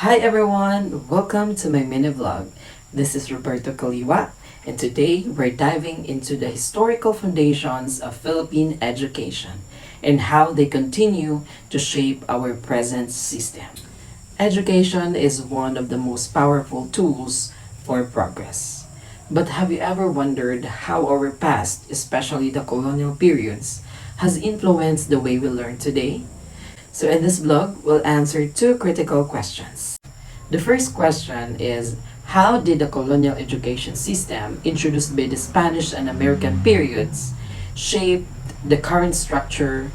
Hi everyone, welcome to my mini vlog. This is Roberto Kaliwa, and today we're diving into the historical foundations of Philippine education and how they continue to shape our present system. Education is one of the most powerful tools for progress. But have you ever wondered how our past, especially the colonial periods, has influenced the way we learn today? So in this vlog, we'll answer two critical questions. The first question is, how did the colonial education system introduced by the Spanish and American periods shape the current structure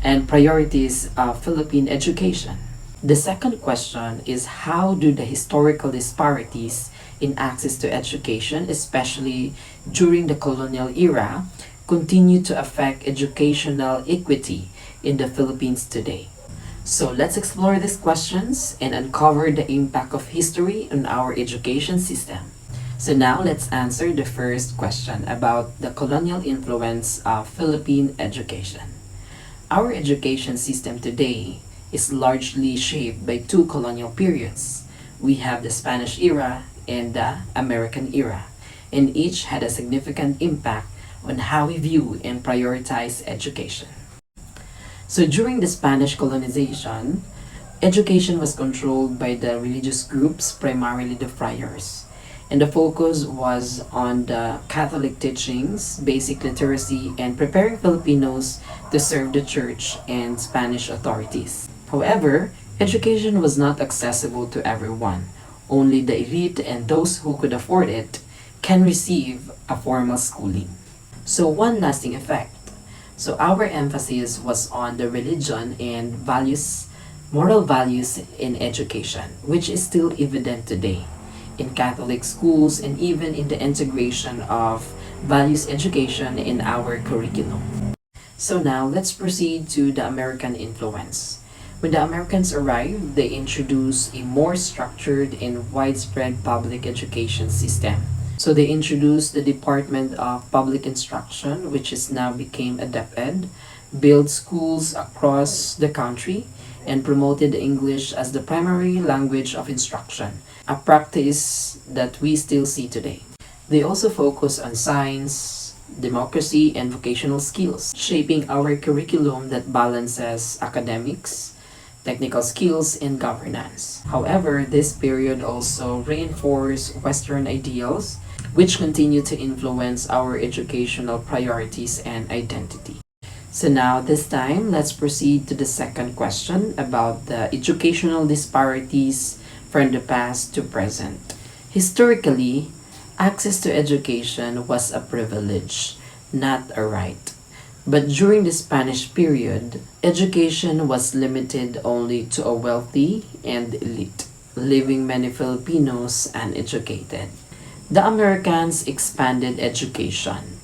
and priorities of Philippine education? The second question is, how do the historical disparities in access to education, especially during the colonial era, continue to affect educational equity in the Philippines today? So let's explore these questions and uncover the impact of history on our education system. So now let's answer the first question about the colonial influence of Philippine education. Our education system today is largely shaped by two colonial periods. We have the Spanish era and the American era, and each had a significant impact on how we view and prioritize education. So during the Spanish colonization, education was controlled by the religious groups, primarily the friars. And the focus was on the Catholic teachings, basic literacy, and preparing Filipinos to serve the church and Spanish authorities. However, education was not accessible to everyone. Only the elite and those who could afford it can receive a formal schooling. So one lasting effect. So our emphasis was on the religion and values, moral values in education, which is still evident today in Catholic schools and even in the integration of values education in our curriculum. So now let's proceed to the American influence. When the Americans arrived, they introduced a more structured and widespread public education system. So they introduced the Department of Public Instruction, which is now became a DepEd, built schools across the country, and promoted English as the primary language of instruction, a practice that we still see today. They also focus on science, democracy, and vocational skills, shaping our curriculum that balances academics, technical skills, and governance. However, this period also reinforced Western ideals, which continue to influence our educational priorities and identity. So now this time, let's proceed to the second question about the educational disparities from the past to present. Historically, access to education was a privilege, not a right. But during the Spanish period, education was limited only to a wealthy and elite, leaving many Filipinos uneducated. The Americans expanded education,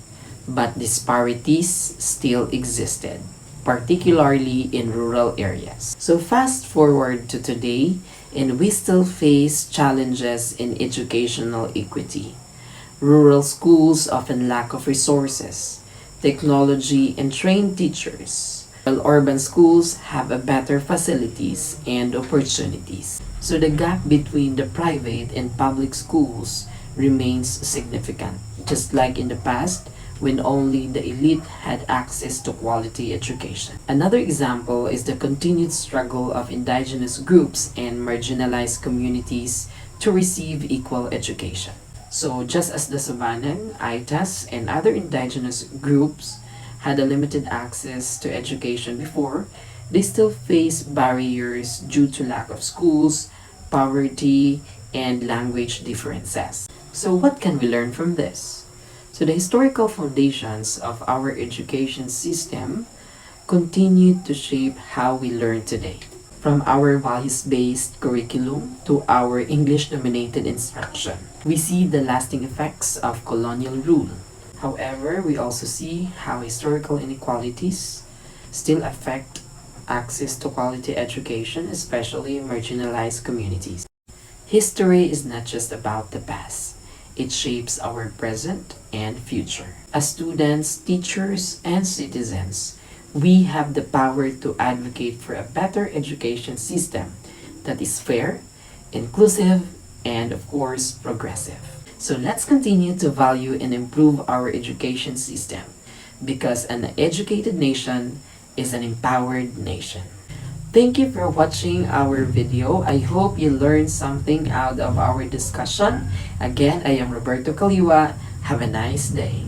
but disparities still existed, particularly in rural areas. So fast forward to today, and we still face challenges in educational equity. Rural schools often lack of resources, technology, and trained teachers, while urban schools have a better facilities and opportunities. So the gap between the private and public schools remains significant, just like in the past when only the elite had access to quality education. Another example is the continued struggle of indigenous groups and marginalized communities to receive equal education. So just as the Sabanan, Aitas, and other indigenous groups had a limited access to education before, they still face barriers due to lack of schools, poverty, and language differences. So what can we learn from this? So the historical foundations of our education system continue to shape how we learn today. From our values-based curriculum to our English-dominated instruction, we see the lasting effects of colonial rule. However, we also see how historical inequalities still affect access to quality education, especially marginalized communities. History is not just about the past. It shapes our present and future. As students, teachers, and citizens, we have the power to advocate for a better education system that is fair, inclusive, and of course, progressive. So let's continue to value and improve our education system because an educated nation is an empowered nation. Thank you for watching our video. I hope you learned something out of our discussion. Again, I am Roberto Caliwa. Have a nice day.